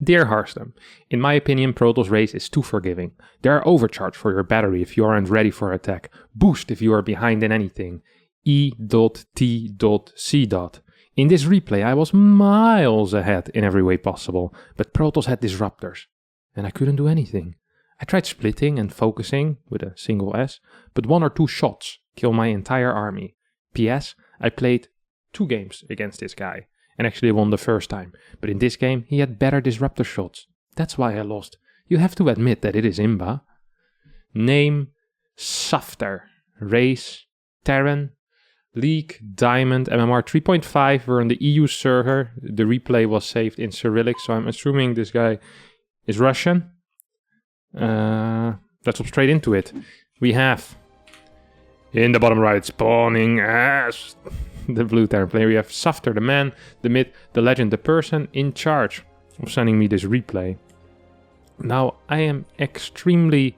Dear Harstem, in my opinion, Protoss race is too forgiving. They are overcharged for your battery if you aren't ready for attack, boost if you are behind in anything, E.T.C. In this replay I was miles ahead in every way possible, but Protoss had disruptors, and I couldn't do anything. I tried splitting and focusing, with a single S, but 1 or 2 shots kill my entire army. P.S. I played 2 games against this guy, and actually won the first time, but in this game he had better disruptor shots. That's why I lost. You have to admit that it is Imba. Name, Safter. Race, Terran. League, Diamond, MMR 3.5. We're on the EU server. The replay was saved in Cyrillic, so I'm assuming this guy is Russian. Let's hop straight into it. We have, in the bottom right, spawning as the blue Terran player, we have Safter, the man, the myth, the legend, the person in charge of sending me this replay. Now, I am extremely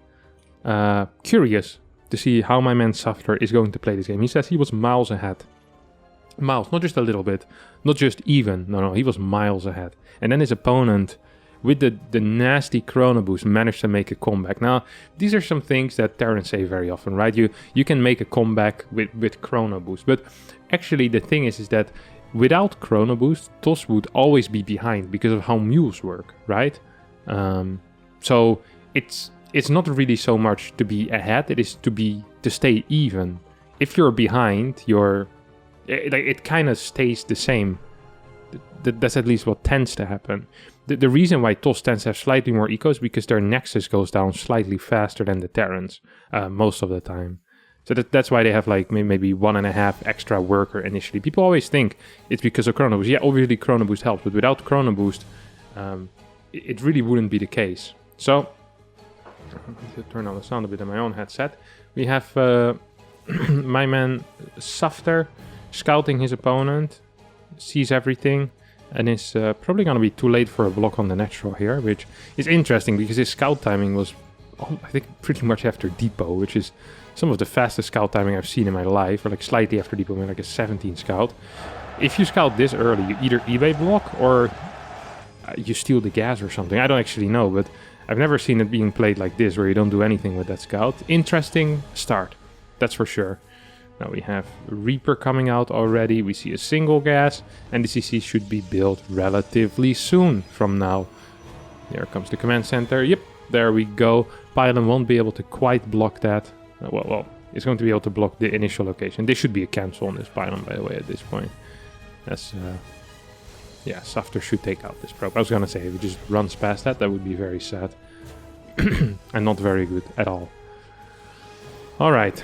curious to see how my man Safter is going to play this game. He says he was miles ahead. Miles, not just a little bit, not just even, no, he was miles ahead. And then his opponent, with the nasty Chrono Boost, managed to make a comeback. Now, these are some things that Terrans say very often, right? You can make a comeback with Chrono Boost, but actually the thing is that without Chrono Boost, TOS would always be behind because of how mules work, right? So it's not really so much to be ahead, it is to stay even. If you're behind, it kind of stays the same. That's at least what tends to happen. The reason why TOS tends to have slightly more eco is because their Nexus goes down slightly faster than the Terrans most of the time. So that's why they have like maybe 1.5 extra worker initially. People always think it's because of Chrono Boost. Yeah, obviously Chrono Boost helps, but without Chrono Boost, it really wouldn't be the case. So, I need to turn on the sound a bit in my own headset. We have my man Safter scouting his opponent, sees everything, and is probably going to be too late for a block on the natural here, which is interesting because his scout timing was, I think, pretty much after Depot, which is some of the fastest scout timing I've seen in my life, or like slightly after Depot, like a 17 scout. If you scout this early, you either eBay block or you steal the gas or something. I don't actually know, but I've never seen it being played like this, where you don't do anything with that scout. Interesting start, that's for sure. Now we have Reaper coming out already. We see a single gas, and the CC should be built relatively soon from now. There comes the command center. Yep, there we go. Pylon won't be able to quite block that. Well, it's going to be able to block the initial location. There should be a cancel on this pylon, by the way, at this point. That's, yeah, Safter should take out this probe. I was going to say, if he just runs past that would be very sad. And not very good at all. Alright.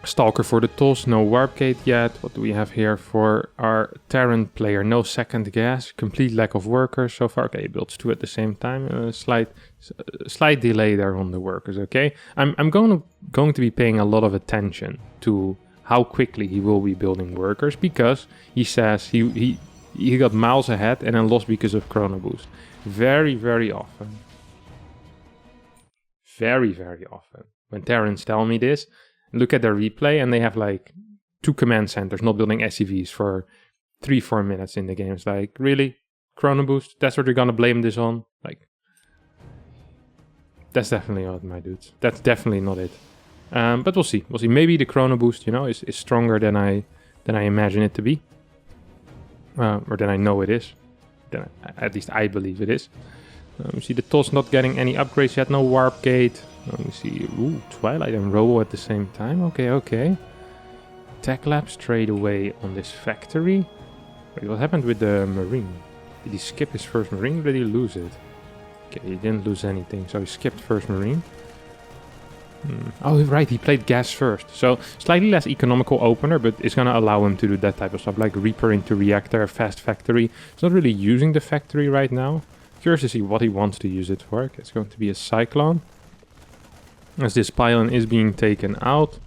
Stalker for the TOS, no warp gate yet. What do we have here for our Terran player? No second gas, complete lack of workers so far. Okay, he builds 2 at the same time. Slight delay there on the workers. Okay, I'm going to be paying a lot of attention to how quickly he will be building workers, because he says he got miles ahead and then lost because of Chrono Boost. Very, very often. Very, very often. When Terrans tell me this, look at their replay and they have like 2 command centers not building SCVs for 3-4 minutes in the game. It's like, really? Chrono Boost? That's what you're gonna blame this on? Like, that's definitely not, my dudes. That's definitely not it. But we'll see. We'll see. Maybe the Chrono Boost, you know, is stronger than I imagine it to be. Or than I know it is. At least I believe it is. We see the TOS not getting any upgrades yet. No warp gate. Let me see. Ooh, Twilight and Robo at the same time. Okay. Tech Lab straight away on this factory. Wait, what happened with the Marine? Did he skip his first Marine or did he lose it? Okay, he didn't lose anything, so he skipped first Marine. Oh, right, he played gas first. So, slightly less economical opener, but it's going to allow him to do that type of stuff, like Reaper into Reactor, fast factory. He's not really using the factory right now. Curious to see what he wants to use it for. Okay, it's going to be a Cyclone. As this pylon is being taken out.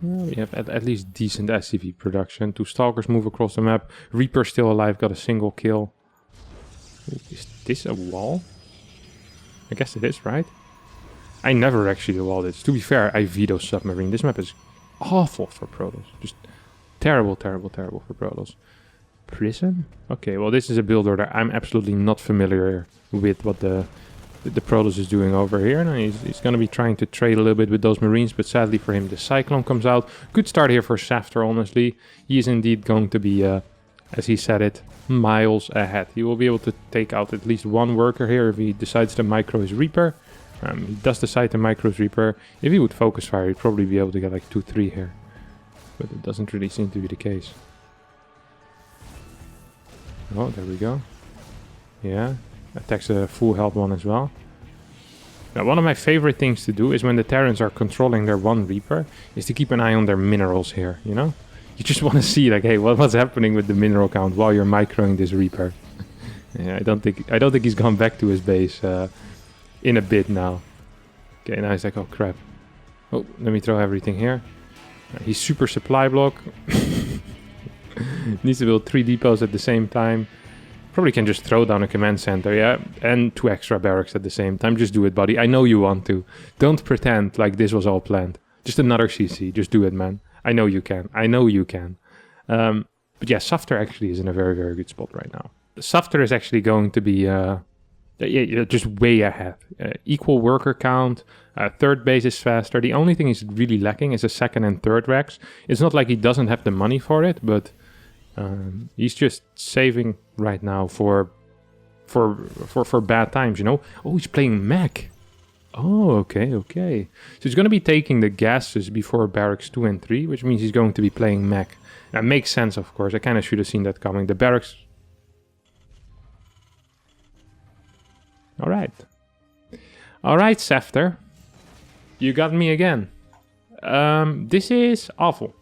We have at least decent SCV production. 2 Stalkers move across the map. Reaper still alive, got a single kill. Ooh, is this a wall? I guess it is, right? I never actually walled it. To be fair, I veto Submarine. This map is awful for Protoss. Just terrible for Protoss. Prison? Okay, well this is a build order I'm absolutely not familiar with what the Protoss is doing over here. And he's going to be trying to trade a little bit with those Marines, but sadly for him the Cyclone comes out. Good start here for Safter, honestly. He is indeed going to be, as he said it, miles ahead. He will be able to take out at least one worker here if he decides to micro his Reaper. He does decide to micro his Reaper. If he would focus fire, he'd probably be able to get like 2-3 here. But it doesn't really seem to be the case. Oh, there we go. Yeah. Attacks a full health one as well. Now, one of my favorite things to do is when the Terrans are controlling their one Reaper, is to keep an eye on their minerals here, you know? You just want to see, like, hey, what's happening with the mineral count while you're microing this Reaper. Yeah, I don't think he's gone back to his base in a bit now. Okay, now he's like, oh crap. Oh, let me throw everything here. He's super supply block. Needs to build 3 depots at the same time. Probably can just throw down a command center, yeah? And 2 extra barracks at the same time. Just do it, buddy. I know you want to. Don't pretend like this was all planned. Just another CC. Just do it, man. I know you can. I know you can. But yeah, Safter actually is in a very, very good spot right now. Safter is actually going to be just way ahead. Equal worker count. Third base is faster. The only thing he's really lacking is a second and third racks. It's not like he doesn't have the money for it, but he's just saving right now for bad times, you know. Oh, he's playing mech. Oh, okay. So he's going to be taking the gases before barracks 2 and 3, which means he's going to be playing mech. That makes sense, of course. I kind of should have seen that coming. The barracks... Alright, Safter. You got me again. This is awful.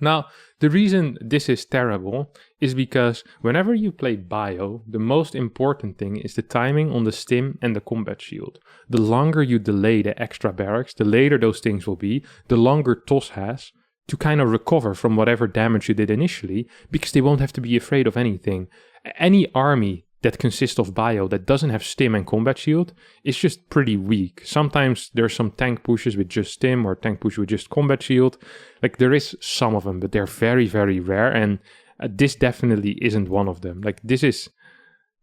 Now, the reason this is terrible is because whenever you play bio, the most important thing is the timing on the stim and the combat shield. The longer you delay the extra barracks, the later those things will be, the longer TOS has to kind of recover from whatever damage you did initially, because they won't have to be afraid of anything. Any army that consists of bio that doesn't have stim and combat shield is just pretty weak. Sometimes there's some tank pushes with just stim or tank push with just combat shield. Like there is some of them, but they're very, very rare. And this definitely isn't one of them. Like this is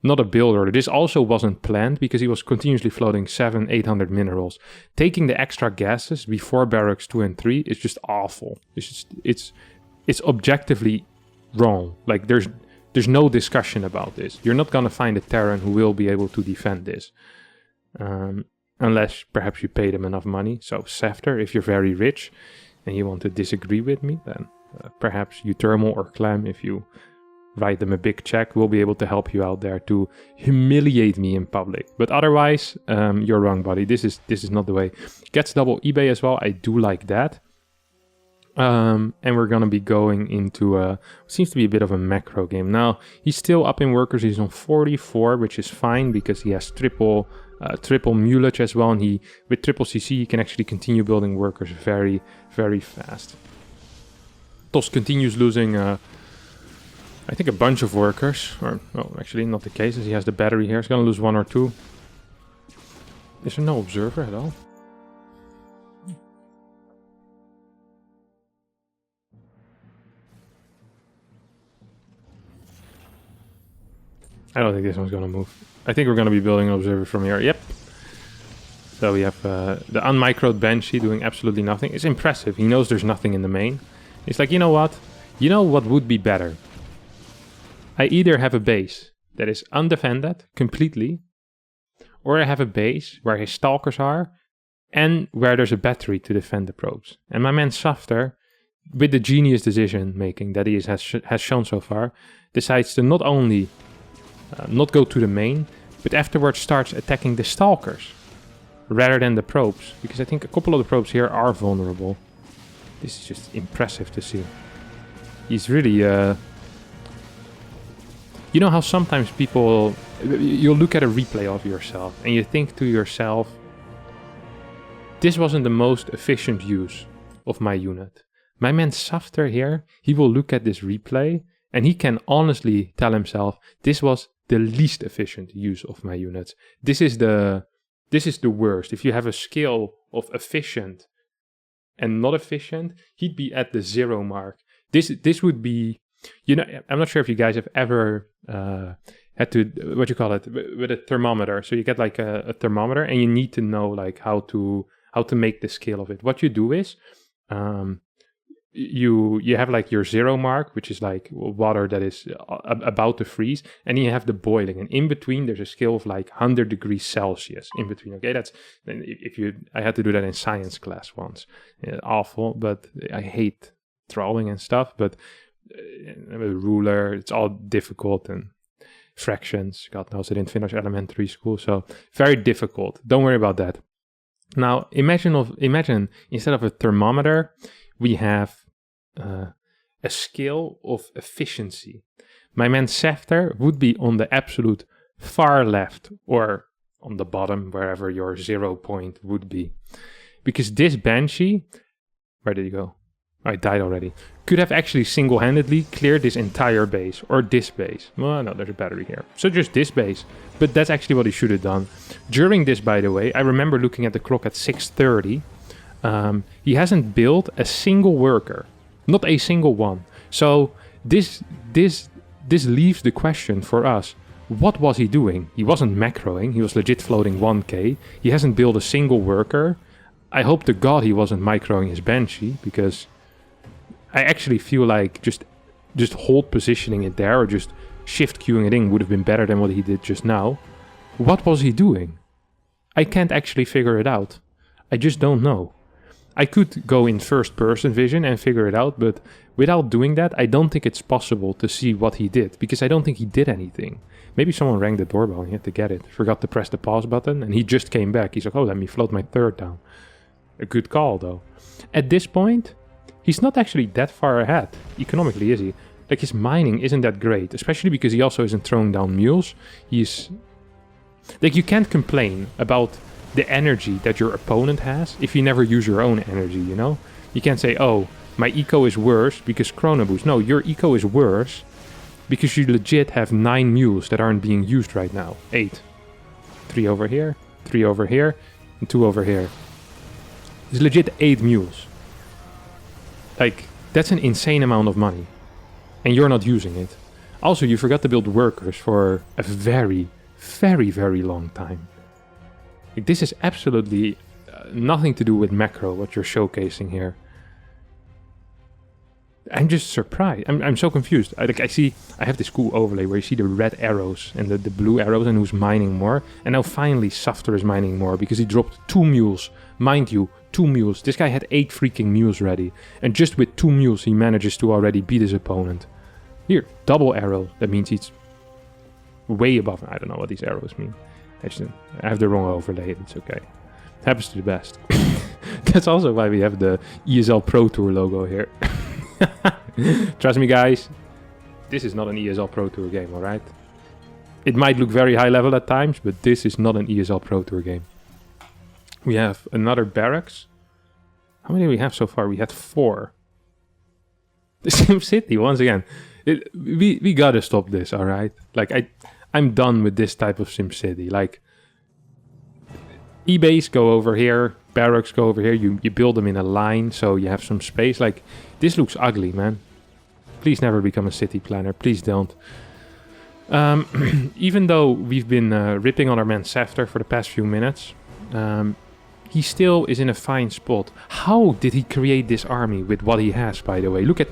not a build order. This also wasn't planned because he was continuously floating 700-800 minerals. Taking the extra gases before barracks 2 and 3 is just awful. It's objectively wrong. Like there's no discussion about this. You're not going to find a Terran who will be able to defend this. Unless perhaps you pay them enough money. So Safter, if you're very rich and you want to disagree with me, then perhaps you Thermal or Clem, if you write them a big check, will be able to help you out there to humiliate me in public. But otherwise, you're wrong, buddy. This is not the way. Gets double eBay as well. I do like that. And we're going to be going into what seems to be a bit of a macro game. Now, he's still up in workers. He's on 44, which is fine because he has triple mulage as well. And with triple CC, he can actually continue building workers very, very fast. TOS continues losing, I think, a bunch of workers. Or, no, actually not the case, as he has the battery here. He's going to lose 1 or 2. Is there no observer at all? I don't think this one's going to move. I think we're going to be building an observer from here. Yep. So we have the unmicroed Banshee doing absolutely nothing. It's impressive. He knows there's nothing in the main. It's like, you know what? You know what would be better? I either have a base that is undefended completely, or I have a base where his stalkers are, and where there's a battery to defend the probes. And my man Safter, with the genius decision making that he has shown so far, decides to not only not go to the main, but afterwards starts attacking the stalkers rather than the probes, because I think a couple of the probes here are vulnerable. This is just impressive to see. He's really you know how sometimes people, you'll look at a replay of yourself and you think to yourself, this wasn't the most efficient use of my unit. My man Safter here, he will look at this replay and he can honestly tell himself, this was the least efficient use of my units. This is the worst. If you have a scale of efficient and not efficient, he'd be at the 0 mark. This would be You know, I'm not sure if you guys have ever had to, what you call it, with a thermometer. So you get like a thermometer and you need to know like how to make the scale of it. What you do is you have like your 0 mark, which is like water that is about to freeze, and then you have the boiling, and in between there's a scale of like 100 degrees Celsius in between. Okay, that's I had to do that in science class once. Awful, but I hate drawing and stuff. But with a ruler, it's all difficult, and fractions, God knows, I didn't finish elementary school, so very difficult. Don't worry about that. Now imagine instead of a thermometer, we have a scale of efficiency. My man Scepter would be on the absolute far left, or on the bottom, wherever your 0 point would be. Because this Banshee, where did he go? I died already. Could have actually single-handedly cleared this entire base, or this base. Well, no, there's a battery here. So just this base. But that's actually what he should have done. During this, by the way, I remember looking at the clock at 6:30. He hasn't built a single worker, not a single one. So this leaves the question for us: what was he doing? He wasn't macroing. He was legit floating 1k. He hasn't built a single worker. I hope to God he wasn't microing his Banshee, because I actually feel like just hold positioning it there, or just shift queuing it in would have been better than what he did just now. What was he doing? I can't actually figure it out. I just don't know. I could go in first person vision and figure it out, but without doing that, I don't think it's possible to see what he did, because I don't think he did anything. Maybe someone rang the doorbell and he had to get it. Forgot to press the pause button, and he just came back. He's like, oh, let me float my third down. A good call, though. At this point, he's not actually that far ahead. Economically, is he? Like, his mining isn't that great, especially because he also isn't throwing down mules. He's... like, you can't complain about the energy that your opponent has if you never use your own energy, you know? You can't say, oh, my eco is worse because chrono boost. No, your eco is worse because you legit have 9 mules that aren't being used right now. 8. 3 over here, 3 over here, and 2 over here. It's legit 8 mules. Like, that's an insane amount of money. And you're not using it. Also, you forgot to build workers for a very, very, very long time. Like, this is absolutely nothing to do with macro, what you're showcasing here. I'm just surprised. I'm so confused. I have this cool overlay where you see the red arrows and the blue arrows and who's mining more. And now finally Sufter is mining more because he dropped 2 mules. Mind you, 2 mules. This guy had 8 freaking mules ready. And just with 2 mules he manages to already beat his opponent. Here, double arrow. That means he's way above. I don't know what these arrows mean. I have the wrong overlay. It's okay. It happens to the best. That's also why we have the ESL Pro Tour logo here. Trust me, guys. This is not an ESL Pro Tour game, alright? It might look very high level at times, but this is not an ESL Pro Tour game. We have another barracks. How many do we have so far? We had 4. The Sim City, once again. We gotta stop this, alright? Like, I'm done with this type of Sim City. Like, E-base go over here, barracks go over here. You build them in a line so you have some space. Like, this looks ugly, man. Please never become a city planner. Please don't. Even though we've been ripping on our man Sefter for the past few minutes, he still is in a fine spot. How did he create this army with what he has, by the way? Look at...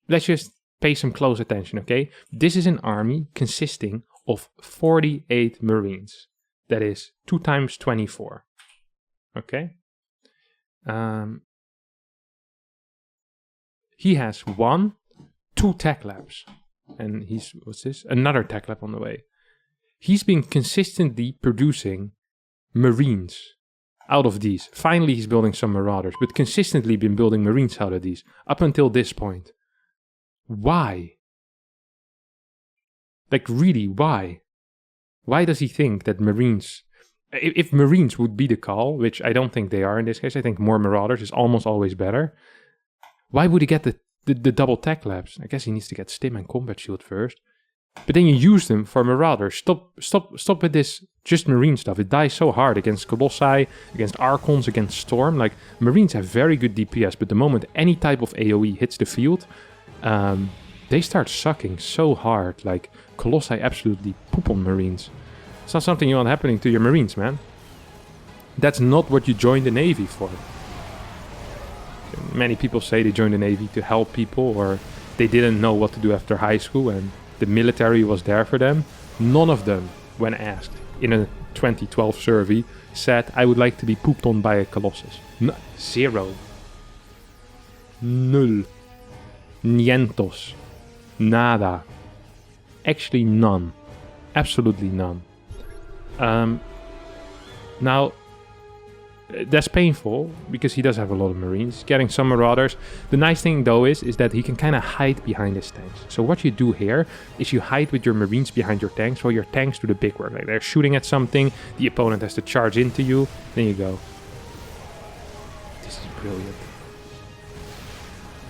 Let's just pay some close attention, okay? This is an army consisting of 48 Marines. That is 2 times 24. Okay? He has 2 tech labs. And he's... what's this? Another tech lab on the way. He's been consistently producing Marines out of these. Finally, he's building some Marauders, but consistently been building Marines out of these up until this point. Why? Like, really, why? Why does he think that Marines... If Marines would be the call, which I don't think they are in this case, I think more Marauders is almost always better. Why would he get the double tech labs? I guess he needs to get Stim and Combat Shield first. But then you use them for Marauders. Stop with this just Marine stuff. It dies so hard against Colossi, against Archons, against Storm. Like, Marines have very good DPS, but the moment any type of AoE hits the field, they start sucking so hard. Like, Colossi absolutely poop on Marines. It's not something you want happening to your Marines, man. That's not what you joined the Navy for. Many people say they joined the Navy to help people, or they didn't know what to do after high school and the military was there for them. None of them, when asked in a 2012 survey, said, I would like to be pooped on by a Colossus. No, zero. Nul. Nientos. Nada. Actually none. Absolutely none. Now, that's painful because he does have a lot of Marines, getting some Marauders. The nice thing though is that he can kind of hide behind his tanks. So what you do here is you hide with your Marines behind your tanks while your tanks do the big work. Like they're shooting at something, the opponent has to charge into you, then you go. This is brilliant.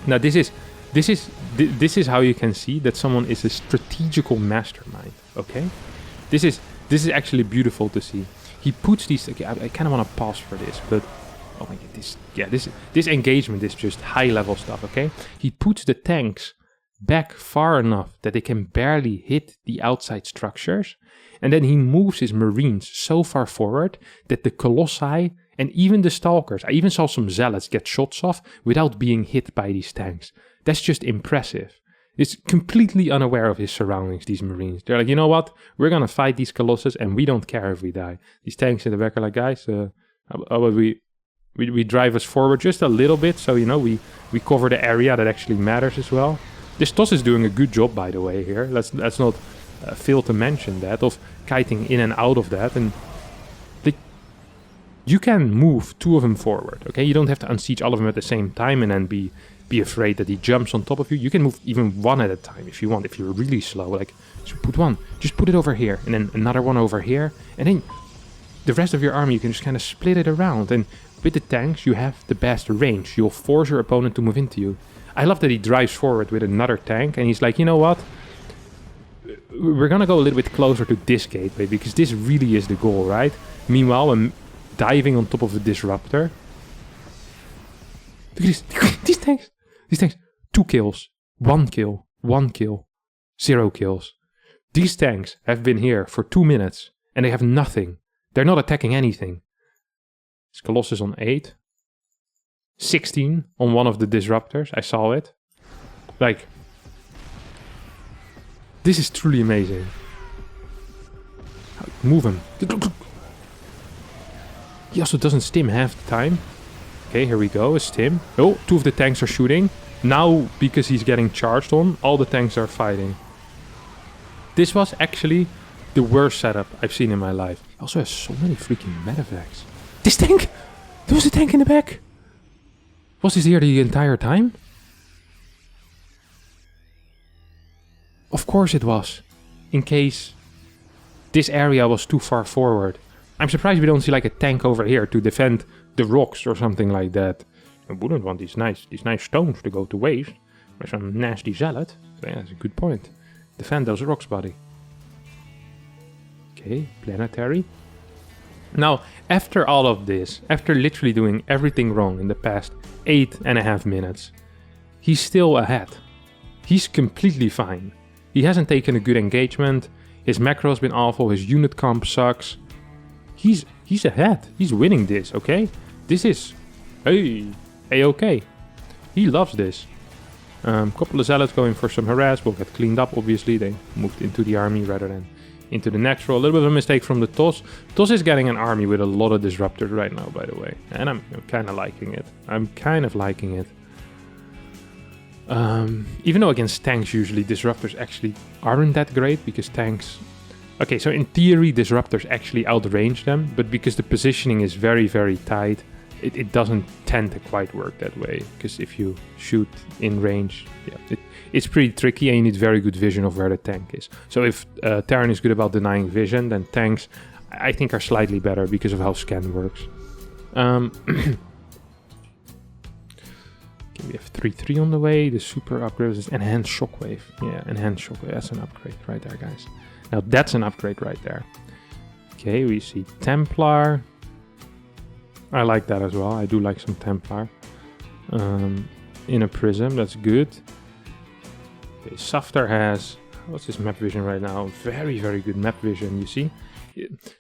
Now this is how you can see that someone is a strategical mastermind, okay? This is actually beautiful to see. He puts these. Okay, I kind of want to pause for this, but oh my god, this engagement is just high level stuff. Okay, he puts the tanks back far enough that they can barely hit the outside structures, and then he moves his Marines so far forward that the Colossi and even the Stalkers. I even saw some Zealots get shots off without being hit by these tanks. That's just impressive. He's completely unaware of his surroundings, these Marines. They're like, you know what? We're going to fight these Colossus and we don't care if we die. These tanks in the back are like, guys, how about we drive us forward just a little bit so, you know, we cover the area that actually matters as well. This TOS is doing a good job, by the way, here. Let's not fail to mention that, of kiting in and out of that. And you can move two of them forward, okay? You don't have to unsiege all of them at the same time and then be afraid that he jumps on top of you. You can move even one at a time if you want, if you're really slow. Like, just put one, just put it over here, and then another one over here, and then the rest of your army, you can just kind of split it around. And with the tanks, you have the best range. You'll force your opponent to move into you. I love that he drives forward with another tank, and he's like, you know what? We're gonna go a little bit closer to this gateway, because this really is the goal, right? Meanwhile, I'm diving on top of the disruptor. Look at these tanks. These tanks, 2 kills, 1 kill, 1 kill, 0 kills. These tanks have been here for 2 minutes and they have nothing. They're not attacking anything. It's Colossus on 8. 16 on one of the disruptors. I saw it. Like, this is truly amazing. Move him. He also doesn't stim half the time. Okay, here we go, a stim. Oh, 2 of the tanks are shooting. Now, because he's getting charged on, all the tanks are fighting. This was actually the worst setup I've seen in my life. He also has so many freaking medevacs. This tank! There was a tank in the back! Was this here the entire time? Of course it was. In case this area was too far forward. I'm surprised we don't see like a tank over here to defend the rocks or something like that. I wouldn't want these nice stones to go to waste by some nasty zealot. So yeah, that's a good point. Defend those rocks, buddy. Okay, planetary. Now, after all of this, after literally doing everything wrong in the past 8.5 minutes, he's still ahead. He's completely fine. He hasn't taken a good engagement. His macro's been awful. His unit comp sucks. He's ahead. He's winning this, okay? This is... A-okay. He loves this. Couple of zealots going for some harass. Will get cleaned up, obviously. They moved into the army rather than into the natural. A little bit of a mistake from the TOS. TOS is getting an army with a lot of disruptors right now, by the way. And I'm kind of liking it. Even though against tanks, usually disruptors actually aren't that great, because tanks... Okay, so in theory, disruptors actually outrange them, but because the positioning is very, very tight, it doesn't tend to quite work that way. Because if you shoot in range, yeah, it's pretty tricky, and you need very good vision of where the tank is. So if Terran is good about denying vision, then tanks, I think, are slightly better because of how scan works. Okay, we have 3-3 on the way. The super upgrade is enhanced shockwave. Yeah, enhanced shockwave. That's an upgrade right there, guys. Now that's an upgrade right there. Okay, we see Templar. I like that as well. I do like some Templar. In a prism, that's good. Okay, Saftar has, what's his map vision right now? Very, very good map vision, you see?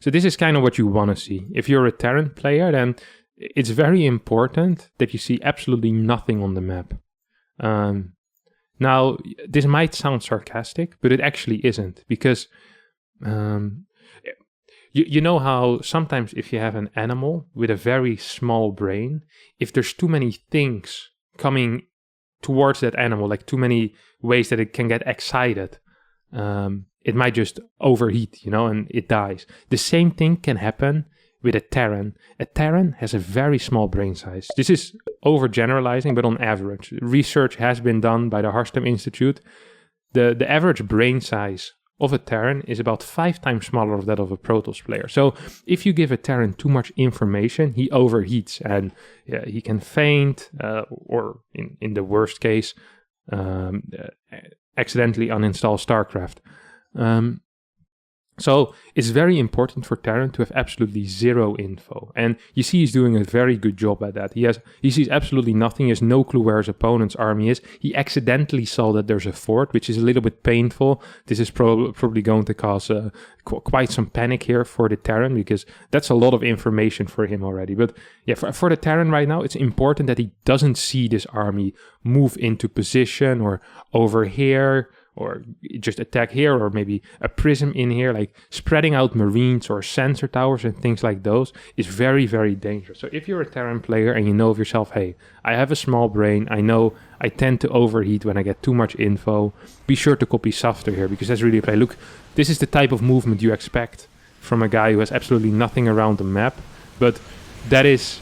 So this is kind of what you want to see. If you're a Terran player, then it's very important that you see absolutely nothing on the map. Now, this might sound sarcastic, but it actually isn't, because you know how sometimes if you have an animal with a very small brain, if there's too many things coming towards that animal, like too many ways that it can get excited, it might just overheat, you know, and it dies. The same thing can happen with a Terran. A Terran has a very small brain size. This is overgeneralizing, but on average. Research has been done by the Harstem Institute. The average brain size of a Terran is about 5 times smaller than that of a Protoss player. So if you give a Terran too much information, he overheats and he can faint, or in the worst case, accidentally uninstall StarCraft. So it's very important for Terran to have absolutely zero info. And you see he's doing a very good job at that. He sees absolutely nothing. He has no clue where his opponent's army is. He accidentally saw that there's a fort, which is a little bit painful. This is probably going to cause quite some panic here for the Terran, because that's a lot of information for him already. But yeah, for the Terran right now, it's important that he doesn't see this army move into position or over here, or just attack here, or maybe a prism in here. Like spreading out marines or sensor towers and things like those is very, very dangerous. So if you're a Terran player and you know of yourself, hey, I have a small brain, I know I tend to overheat when I get too much info, be sure to copy Saftar here, because that's really a play. Look, this is the type of movement you expect from a guy who has absolutely nothing around the map, but that is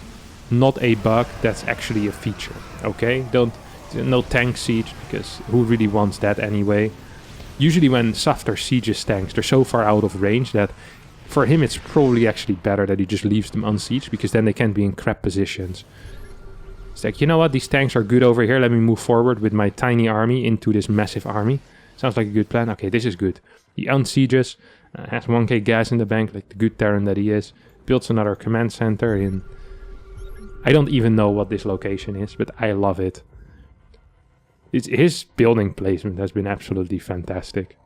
not a bug, that's actually a feature, okay? No tank siege, because who really wants that anyway? Usually when Saftar sieges tanks, they're so far out of range that for him it's probably actually better that he just leaves them unsieged, because then they can't be in crap positions. It's like, you know what, these tanks are good over here, let me move forward with my tiny army into this massive army. Sounds like a good plan. Okay, this is good. He unsieges, has 1k gas in the bank, like the good Terran that he is, builds another command center in... I don't even know what this location is, but I love it. His building placement has been absolutely fantastic.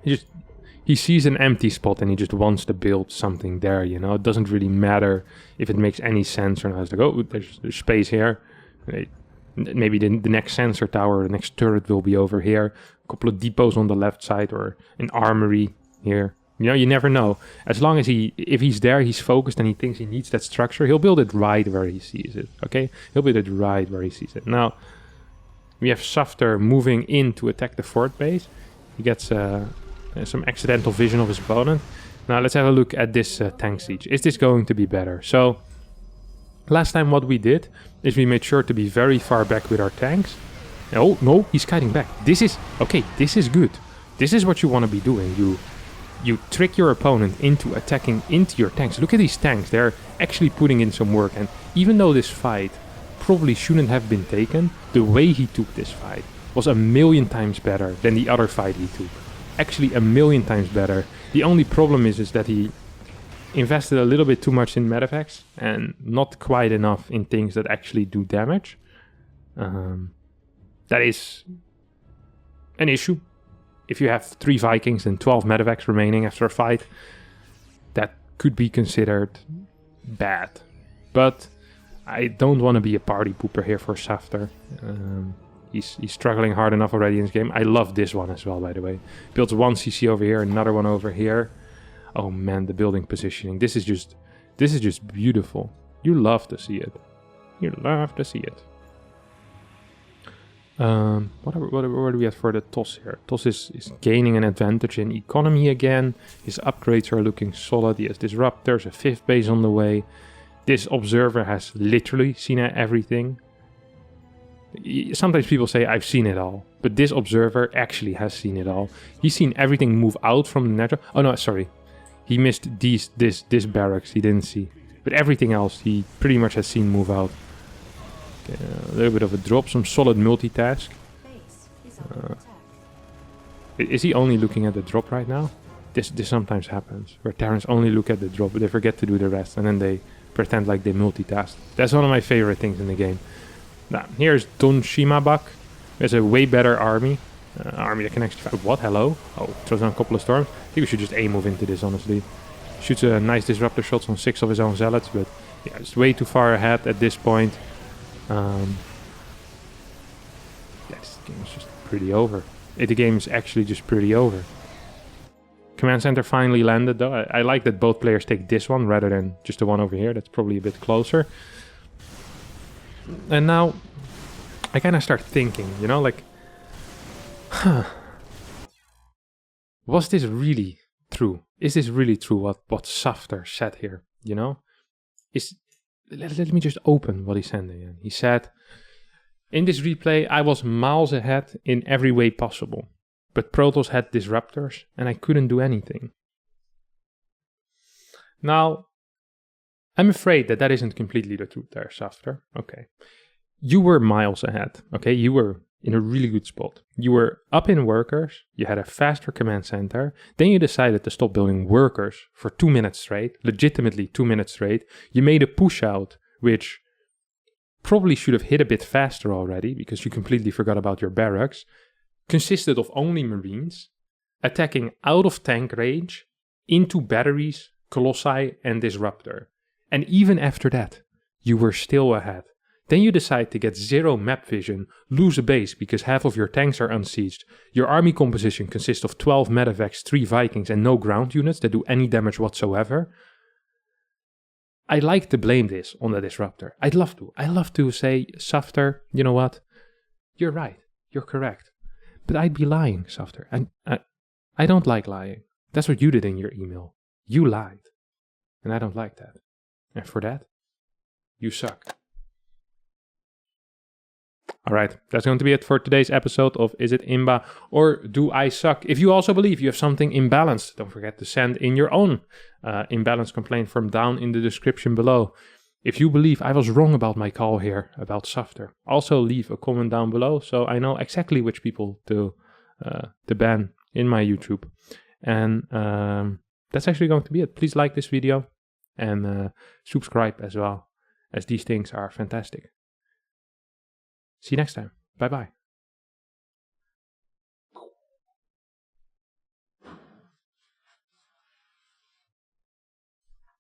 He sees an empty spot and he just wants to build something there, you know. It doesn't really matter if it makes any sense or not. It's like, oh, there's space here. Maybe the next sensor tower, the next turret will be over here. A couple of depots on the left side, or an armory here. You know, you never know. As long as if he's there, he's focused and he thinks he needs that structure, he'll build it right where he sees it, okay? He'll build it right where he sees it. Now, we have Saftar moving in to attack the fort base. He gets some accidental vision of his opponent. Now let's have a look at this tank siege. Is this going to be better? So last time what we did is we made sure to be very far back with our tanks. Oh no, he's kiting back. This is good. This is what you want to be doing. You trick your opponent into attacking into your tanks. Look at these tanks. They're actually putting in some work. And even though this fight probably shouldn't have been taken, the way he took this fight was 1,000,000 times better than the other fight he took. Actually 1,000,000 times better. The only problem is that he invested a little bit too much in medevacs and not quite enough in things that actually do damage. That is an issue. If you have 3 Vikings and 12 medevacs remaining after a fight, that could be considered bad. But I don't want to be a party pooper here for Saftar. He's struggling hard enough already in this game. I love this one as well, by the way. Builds 1 CC over here, another one over here. Oh man, the building positioning. This is just beautiful. You love to see it. You love to see it. What do we have for the Toss here? Toss is gaining an advantage in economy again. His upgrades are looking solid. He has disruptors, a 5th base on the way. This observer has literally seen everything. Sometimes people say, I've seen it all. But this observer actually has seen it all. He's seen everything move out from the nether. Oh no, sorry. He missed this barracks. He didn't see. But everything else he pretty much has seen move out. Okay, a little bit of a drop. Some solid multitask. Is he only looking at the drop right now? This sometimes happens. Where Terrans only look at the drop, but they forget to do the rest. And then they pretend like they multitask. That's one of my favorite things in the game. Now, here's Don Shimabak. There's a way better army. Army that can actually fight. What? Hello? Oh, throws down a couple of storms. I think we should just A-move into this, honestly. Shoots a nice disruptor shots on 6 of his own zealots, but yeah, it's way too far ahead at this point. Yeah, this game is just pretty over. The game is actually just pretty over. Command center finally landed though. I like that both players take this one rather than just the one over here. That's probably a bit closer. And now I kind of start thinking, you know, like, was this really true? Is this really true what Safter said here, you know? Let me just open what he said again. He said, in this replay, I was miles ahead in every way possible. But Protoss had disruptors, and I couldn't do anything. Now, I'm afraid that isn't completely the truth there, Safter. Okay. You were miles ahead, okay? You were in a really good spot. You were up in workers, you had a faster command center, then you decided to stop building workers for 2 minutes straight, legitimately 2 minutes straight. You made a push out, which probably should have hit a bit faster already, because you completely forgot about your barracks. Consisted of only Marines, attacking out of tank range, into batteries, Colossi and Disruptor. And even after that, you were still ahead. Then you decide to get 0 map vision, lose a base because half of your tanks are unsieged. Your army composition consists of 12 medevacs, 3 Vikings and no ground units that do any damage whatsoever. I like to blame this on the Disruptor. I'd love to. I love to say, Safter, you know what? You're right. You're correct. But I'd be lying, Safter. I don't like lying. That's what you did in your email. You lied. And I don't like that. And for that, you suck. Alright, that's going to be it for today's episode of Is It Imba or Do I Suck? If you also believe you have something imbalanced, don't forget to send in your own imbalance complaint from down in the description below. If you believe I was wrong about my call here, about Safter, also leave a comment down below so I know exactly which people to ban in my YouTube. And that's actually going to be it. Please like this video and subscribe as well, as these things are fantastic. See you next time. Bye-bye.